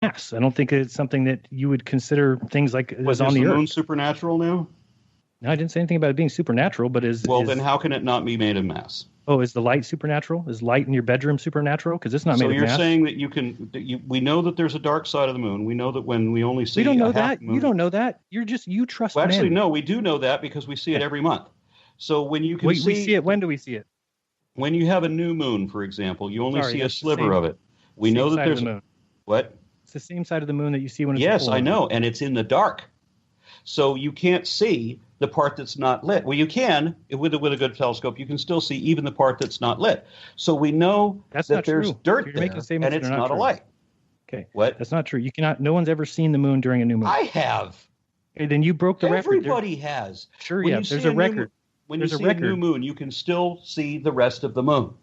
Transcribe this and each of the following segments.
mass. I don't think it's something that you would consider things like was on the moon Earth. Supernatural now? No, I didn't say anything about it being supernatural, but then how can it not be made of mass? Oh, is the light supernatural? Is light in your bedroom supernatural? Because it's not made of mass. So you're saying that we know that there's a dark side of the moon. We know that when we only see we don't know that. You don't know that. You trust Well, actually, men. no, we do know that because we see it every month. So when you can we see it, when do we see it? When you have a new moon, for example, you only see a sliver of it. We know that there's what? It's the same side of the moon that you see when it's Yes, I know, and it's in the dark. So you can't see the part that's not lit. Well, you can with a good telescope. You can still see even the part that's not lit. So we know that there's dirt there, and it's not a light. Okay, what? That's not true. You cannot. No one's ever seen the moon during a new moon. I have. Okay, then you broke the record. Everybody has. Sure, yeah. There's a record. When you see a new moon, you can still see the rest of the moon.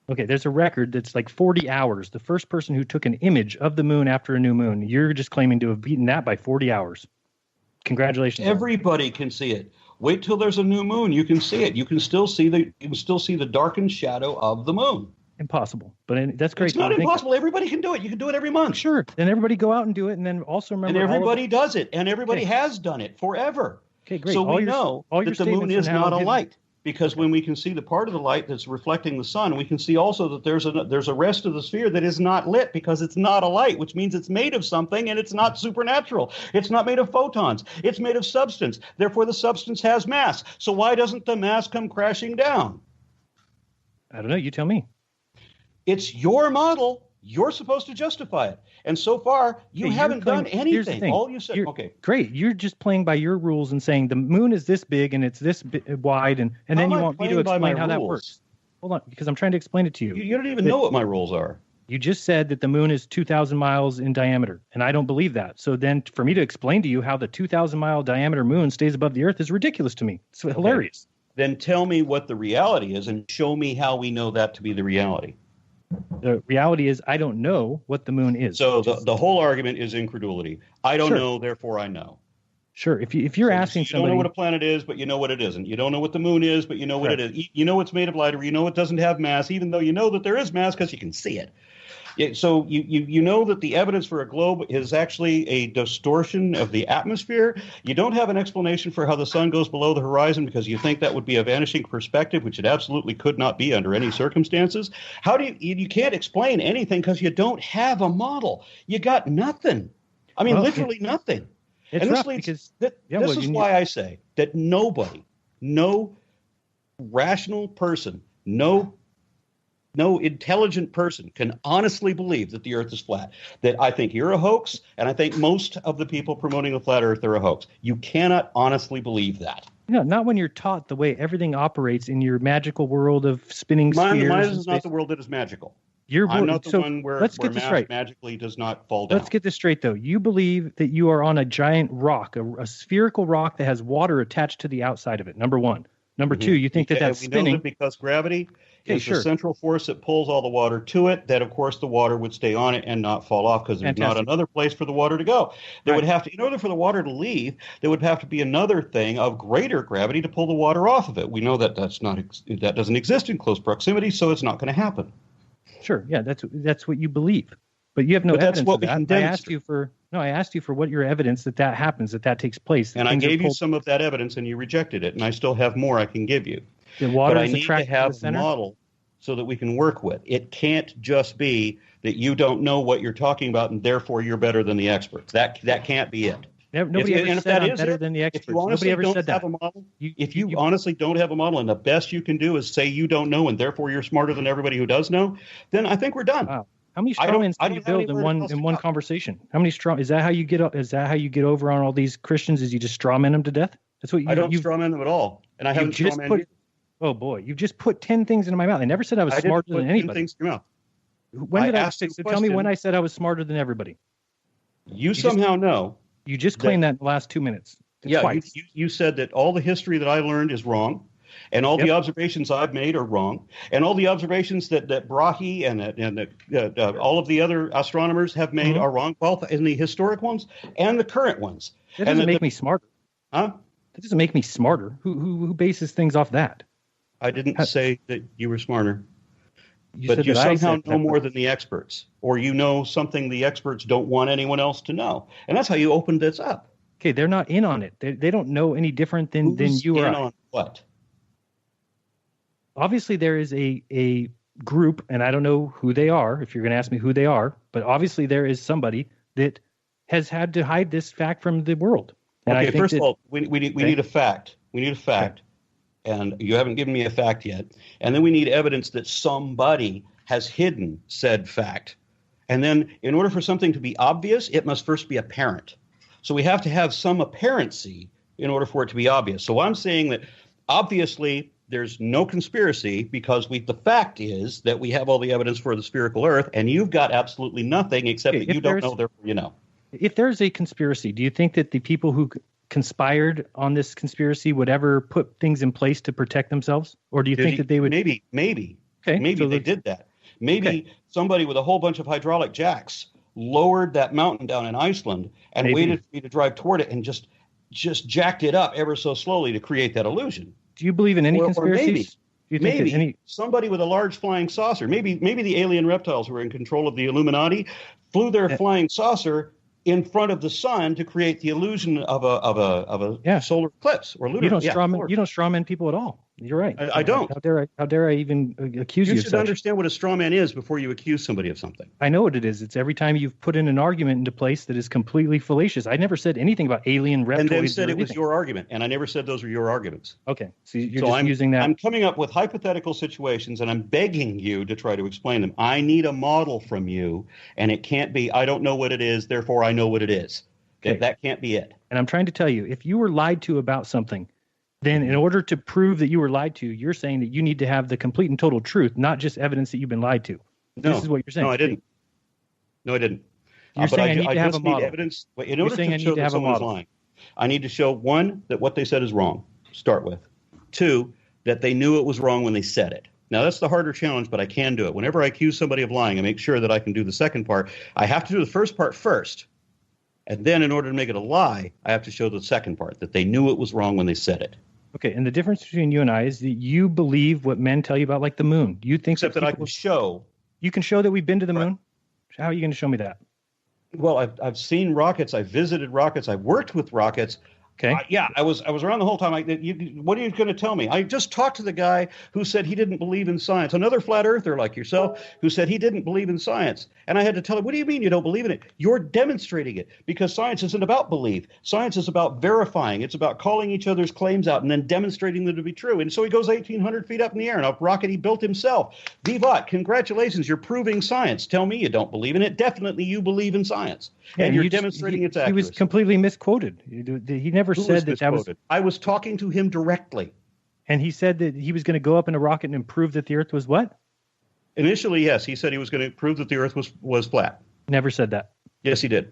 Okay, there's a record that's like 40 hours. The first person who took an image of the moon after a new moon, you're just claiming to have beaten that by 40 hours. Congratulations. Everybody can see it. Wait till there's a new moon. You can see it. You can still see the darkened shadow of the moon. Impossible. But that's great. It's not impossible. Everybody can do it. You can do it every month. Sure. Then everybody go out and do it. And then also remember. And everybody does it. And everybody has done it forever. Okay, great. So we know that the moon is not a light. Because when we can see the part of the light that's reflecting the sun, we can see also that there's a rest of the sphere that is not lit because it's not a light, which means it's made of something and it's not supernatural. It's not made of photons. It's made of substance. Therefore, the substance has mass. So why doesn't the mass come crashing down? I don't know. You tell me. It's your model. You're supposed to justify it. And so far, you haven't done anything. All you said, okay. Great. You're just playing by your rules and saying the moon is this big and it's this wide. And then you want me to explain how that works. Hold on, because I'm trying to explain it to you. You don't even know what my rules are. You just said that the moon is 2,000 miles in diameter, and I don't believe that. So then for me to explain to you how the 2,000-mile diameter moon stays above the Earth is ridiculous to me. It's hilarious. Then tell me what the reality is and show me how we know that to be the reality. The reality is I don't know what the moon is. So the whole argument is incredulity. I don't know, therefore I know. Sure. If you're asking somebody, you don't know what a planet is, but you know what it isn't. You don't know what the moon is, but you know what it is. You know it's made of light, or you know it doesn't have mass, even though you know that there is mass because you can see it. So you know that the evidence for a globe is actually a distortion of the atmosphere. You don't have an explanation for how the sun goes below the horizon because you think that would be a vanishing perspective, which it absolutely could not be under any circumstances. How do you can't explain anything because you don't have a model. You got nothing. I mean, literally nothing. And this leads, this is why I say that nobody, no rational person, no intelligent person can honestly believe that the Earth is flat. That I think you're a hoax, and I think most of the people promoting the flat Earth are a hoax. You cannot honestly believe that. No, not when you're taught the way everything operates in your magical world of spinning spheres. Mine is not the world that is magical. I'm not the one where mass magically does not fall down. Let's get this straight, though. You believe that you are on a giant rock, a spherical rock that has water attached to the outside of it, number one. Number two, you think that's spinning. We know that because gravity is the central force that pulls all the water to it, that, of course, the water would stay on it and not fall off because there's not another place for the water to go. There would have to, in order for the water to leave, there would have to be another thing of greater gravity to pull the water off of it. We know that that doesn't exist in close proximity, so it's not going to happen. Sure, yeah, that's what you believe, but you have no evidence of that. I asked you for what your evidence that happens, that takes place. And I gave you some of that evidence, and you rejected it, and I still have more I can give you. The water but I need to have a model so that we can work with. It can't just be that you don't know what you're talking about, and therefore you're better than the experts. That can't be it. Nobody ever said I'm better than the experts. Nobody ever said that. If you honestly don't have a model and the best you can do is say you don't know and therefore you're smarter than everybody who does know, then I think we're done. Wow. How many straw men can you build in one conversation? How many straw? Is that how you get up? Is that how you get over on all these Christians? Is you just straw man them to death? That's what you. I don't straw man them at all, and I haven't straw man you. Oh boy, you just put 10 things into my mouth. I never said I was smarter than anybody. 10 things in your mouth. When did I? So tell me when I said I was smarter than everybody. You somehow know. You just claimed that in the last 2 minutes. Twice. You said that all the history that I learned is wrong, and all the observations I've made are wrong, and all the observations that Brahe and all of the other astronomers have made are wrong, both in the historic ones and the current ones. That doesn't make me smarter. Huh? That doesn't make me smarter. Who bases things off that? I didn't say that you were smarter. But you somehow know more than the experts, or you know something the experts don't want anyone else to know. And that's how you opened this up. Okay, they're not in on it. They don't know any different than you or I. On what? Obviously, there is a group, and I don't know who they are, if you're going to ask me who they are, but obviously there is somebody that has had to hide this fact from the world. And okay, I think first of all, we need a fact. We need a fact. Okay. And you haven't given me a fact yet. And then we need evidence that somebody has hidden said fact. And then in order for something to be obvious, it must first be apparent. So we have to have some apparency in order for it to be obvious. So I'm saying that obviously there's no conspiracy because the fact is that we have all the evidence for the spherical Earth, and you've got absolutely nothing except that you don't know, therefore you know. If there's a conspiracy, do you think that the people who conspired on this conspiracy would ever put things in place to protect themselves? Or do you think that they would? Maybe. Okay, maybe so they did that. Maybe somebody with a whole bunch of hydraulic jacks lowered that mountain down in Iceland and waited for me to drive toward it and just jacked it up ever so slowly to create that illusion. Do you believe in any conspiracies? Maybe somebody with a large flying saucer, maybe the alien reptiles who were in control of the Illuminati flew their flying saucer in front of the sun to create the illusion of a solar eclipse or lunar. You don't strawman people at all. You're right. I don't. How dare I even accuse you? You should understand what a straw man is before you accuse somebody of something. I know what it is. It's every time you've put in an argument into place that is completely fallacious. I never said anything about alien reptoids. And then said it was your argument, and I never said those were your arguments. Okay, so you're just using that. I'm coming up with hypothetical situations, and I'm begging you to try to explain them. I need a model from you, and it can't be, I don't know what it is, therefore I know what it is. Okay. That can't be it. And I'm trying to tell you, if you were lied to about something, then in order to prove that you were lied to, you're saying that you need to have the complete and total truth, not just evidence that you've been lied to. No, this is what you're saying. No, I didn't. You're saying I need to have a model. Evidence. In order to show that someone's lying, I need to show, one, that what they said is wrong, start with. Two, that they knew it was wrong when they said it. Now, that's the harder challenge, but I can do it. Whenever I accuse somebody of lying, I make sure that I can do the second part. I have to do the first part first. And then in order to make it a lie, I have to show the second part, that they knew it was wrong when they said it. Okay, and the difference between you and I is that you believe what men tell you about, like the moon. You think Except that I can show. You can show that we've been to the moon? How are you going to show me that? Well, I've seen rockets. I've visited rockets. I've worked with rockets. Okay. I was around the whole time. What are you going to tell me? I just talked to the guy who said he didn't believe in science, another flat earther like yourself, who said he didn't believe in science. And I had to tell him, what do you mean you don't believe in it? You're demonstrating it, because science isn't about belief. Science is about verifying. It's about calling each other's claims out and then demonstrating them to be true. And so he goes 1,800 feet up in the air in a rocket he built himself. Vivat, congratulations, you're proving science. Tell me you don't believe in it. Definitely you believe in science. And you're demonstrating its accuracy. He was completely misquoted. He never said that was. I was talking to him directly. And he said that he was going to go up in a rocket and prove that the Earth was what? Initially, yes. He said he was going to prove that the Earth was flat. Never said that. Yes, he did.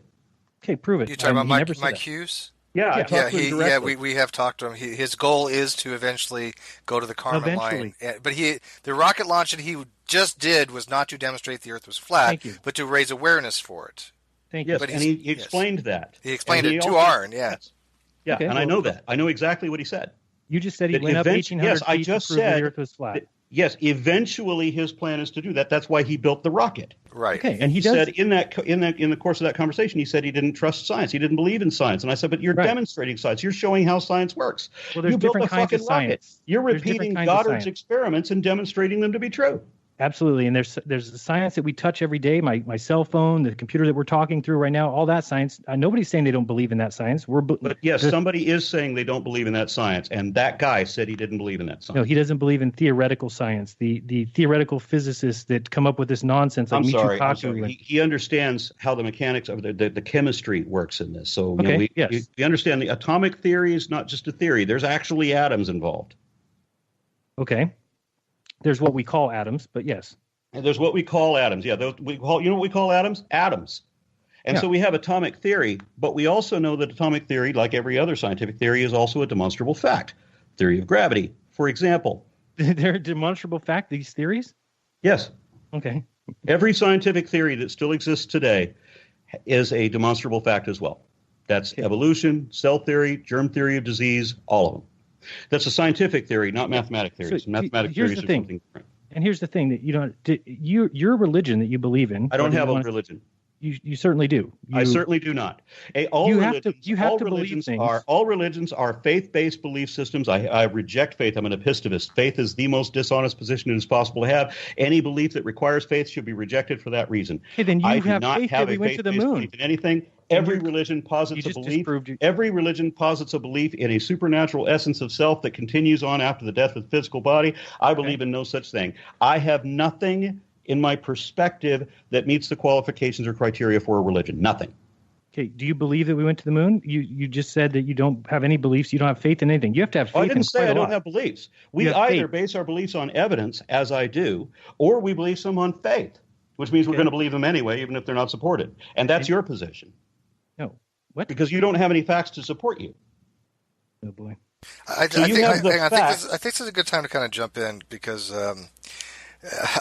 Okay, prove it. You talking about Mike Hughes? Yeah, I talked to him directly. We have talked to him. His goal is to eventually go to the Kármán line. But the rocket launch that he just did was not to demonstrate the Earth was flat, but to raise awareness for it. Thank you. Yes, and he explained that. He explained it to Aron, yes. Yeah, okay, and I know that. I know exactly what he said. You just said he went up 1,800 feet to prove the Earth was flat. Yes, eventually his plan is to do that. That's why he built the rocket. Right. Okay, and he said in the course of that conversation, he said he didn't trust science. He didn't believe in science. And I said, but you're demonstrating science. You're showing how science works. Well, there's different kinds of science. You're repeating Goddard's experiments and demonstrating them to be true. Absolutely, and there's the science that we touch every day. My cell phone, the computer that we're talking through right now, all that science. Nobody's saying they don't believe in that science. But yes, somebody is saying they don't believe in that science, and that guy said he didn't believe in that science. No, he doesn't believe in theoretical science. The theoretical physicists that come up with this nonsense. Like I'm sorry. He understands how the mechanics of the chemistry works in this. So we understand the atomic theory is not just a theory. There's actually atoms involved. Okay. There's what we call atoms, but yes. And there's what we call atoms. Yeah, you know what we call atoms? Atoms. And so we have atomic theory, but we also know that atomic theory, like every other scientific theory, is also a demonstrable fact. Theory of gravity, for example. They're a demonstrable fact, these theories? Yes. Okay. Every scientific theory that still exists today is a demonstrable fact as well. That's evolution, cell theory, germ theory of disease, all of them. That's a scientific theory, not mathematic theories. So mathematic theories are something different. And here's the thing that your religion that you believe in. I don't have a religion. You certainly do. I certainly do not. All religions are faith-based belief systems. I reject faith. I'm an epistemist. Faith is the most dishonest position it is possible to have. Any belief that requires faith should be rejected for that reason. Hey, then you I have do not faith have that we a went to the faith-based moon. belief in anything. Every religion posits a belief. Every religion posits a belief in a supernatural essence of self that continues on after the death of the physical body. I believe in no such thing. I have nothing in my perspective that meets the qualifications or criteria for a religion. Nothing. Okay. Do you believe that we went to the moon? You just said that you don't have any beliefs. You don't have faith in anything. You have to have faith. I didn't say I don't have beliefs. We either base our beliefs on evidence, as I do, or we believe some on faith, which means we're going to believe them anyway, even if they're not supported. And that's your position. No. What? Because you don't have any facts to support you. Oh, boy. I think this is a good time to kind of jump in because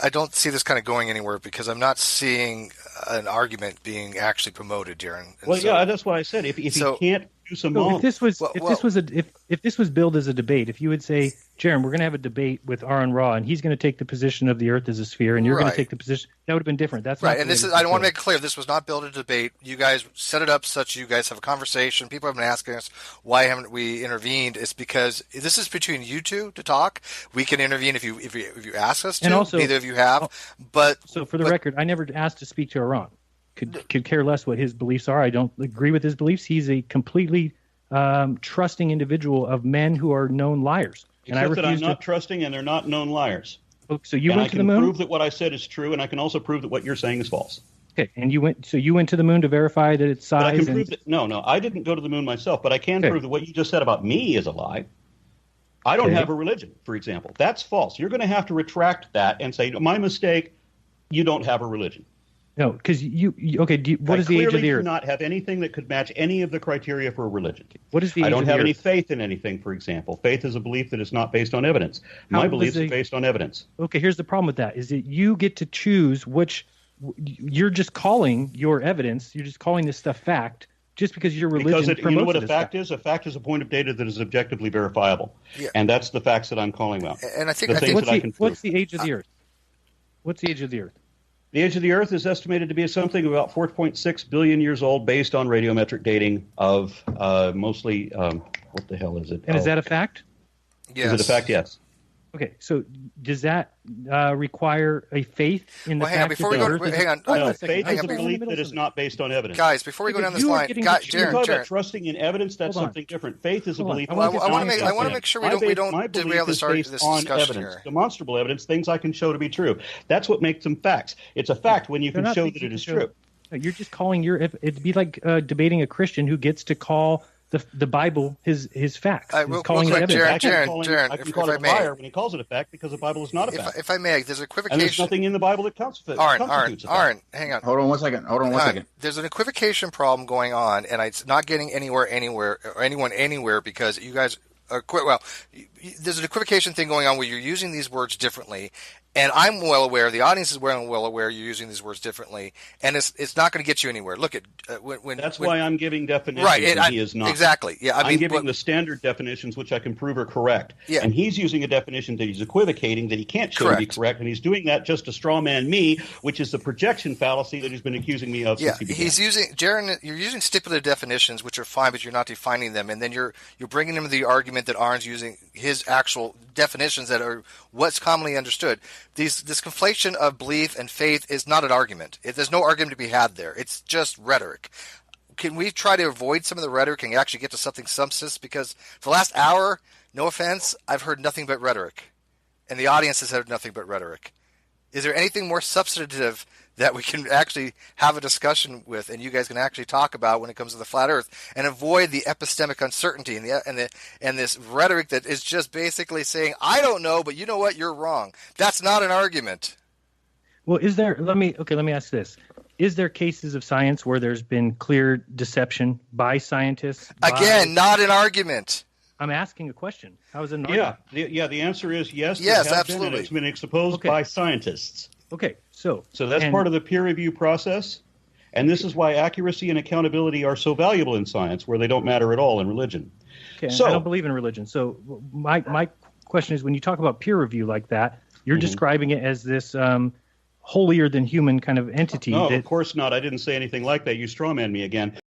I don't see this kind of going anywhere because I'm not seeing an argument being actually promoted, Jaron. Well, that's what I said. If you can't do some if this was billed as a debate, if you would say, Jaron, we're going to have a debate with Aron Ra, and he's going to take the position of the Earth as a sphere, and you're going to take the position, that would have been different. That's right. And this is I want to make it clear, this was not billed as a debate. You guys set it up such you guys have a conversation. People have been asking us why haven't we intervened. It's because this is between you two to talk. We can intervene if you ask us to. And also, neither of you have. So for the record, I never asked to speak to Aron. Could care less what his beliefs are. I don't agree with his beliefs. He's a completely trusting individual of men who are known liars. Except that I'm not trusting, and they're not known liars. So you went to the moon? I can prove that what I said is true, and I can also prove that what you're saying is false. Okay, and you went to the moon to verify that its size. But I can prove that. No, I didn't go to the moon myself, but I can prove that what you just said about me is a lie. I don't have a religion, for example. That's false. You're going to have to retract that and say, my mistake. You don't have a religion. No, because what is the age of the Earth? I clearly do not have anything that could match any of the criteria for a religion. What is the age I don't of the have Earth? any faith in anything, for example. Faith is a belief that is not based on evidence. My belief is based on evidence. Okay, here's the problem with that, is that you get to choose which – you're just calling your evidence, you're just calling this stuff fact just because your religion promotes it. Because you know what a fact is? A fact is a point of data that is objectively verifiable. Yeah. And that's the facts that I'm calling about. And I think what's the age of the Earth? What's the age of the Earth? The age of the Earth is estimated to be something about 4.6 billion years old based on radiometric dating of mostly, what the hell is it? And is that a fact? Yes. Is it a fact? Yes. Okay, so does that require a faith in the fact before we go, hang on. No, faith is a belief that is not based on evidence. Guys, before we go down this line, Jaron, trusting in evidence, that's something different. Faith is a belief. I want to make sure we don't derail this discussion here. Demonstrable evidence, things I can show to be true. That's what makes them facts. It's a fact when you can show that it is true. You're just calling it'd be like debating a Christian who gets to call the Bible his facts. Real quick, Jaron, I can call it a liar when he calls it a fact because the Bible is not a fact. If I may, there's an equivocation. And there's nothing in the Bible that constitutes Aron, hang on. Hold on one second. There's an equivocation problem going on, and it's not getting anyone anywhere because you guys are there's an equivocation thing going on where you're using these words differently. And I'm well aware, the audience is well aware you're using these words differently, and it's not going to get you anywhere. Look at why I'm giving definitions, right, and he is not. Exactly. Yeah, I'm giving the standard definitions, which I can prove are correct. Yeah. And he's using a definition that he's equivocating that he can't show to be correct, and he's doing that just to straw man me, which is the projection fallacy that he's been accusing me of since he began. Jaron, you're using stipulated definitions, which are fine, but you're not defining them, and then you're bringing him the argument that Aron's using his actual definitions that are what's commonly understood. This conflation of belief and faith is not an argument. There's no argument to be had there. It's just rhetoric. Can we try to avoid some of the rhetoric and actually get to something substance? Because for the last hour, no offense, I've heard nothing but rhetoric. And the audience has heard nothing but rhetoric. Is there anything more substantive that we can actually have a discussion with and you guys can actually talk about when it comes to the flat earth and avoid the epistemic uncertainty and this rhetoric that is just basically saying, I don't know, but you know what, you're wrong. That's not an argument. Well, let me ask this. Is there cases of science where there's been clear deception by scientists? Again, not an argument. I'm asking a question. How is it an argument? The answer is yes. Yes, absolutely. It's been exposed by scientists. Okay, so that's part of the peer review process, and this is why accuracy and accountability are so valuable in science, where they don't matter at all in religion. Okay, so I don't believe in religion. So my question is, when you talk about peer review like that, You're describing it as this holier than human kind of entity. No, of course not. I didn't say anything like that. You strawman me again.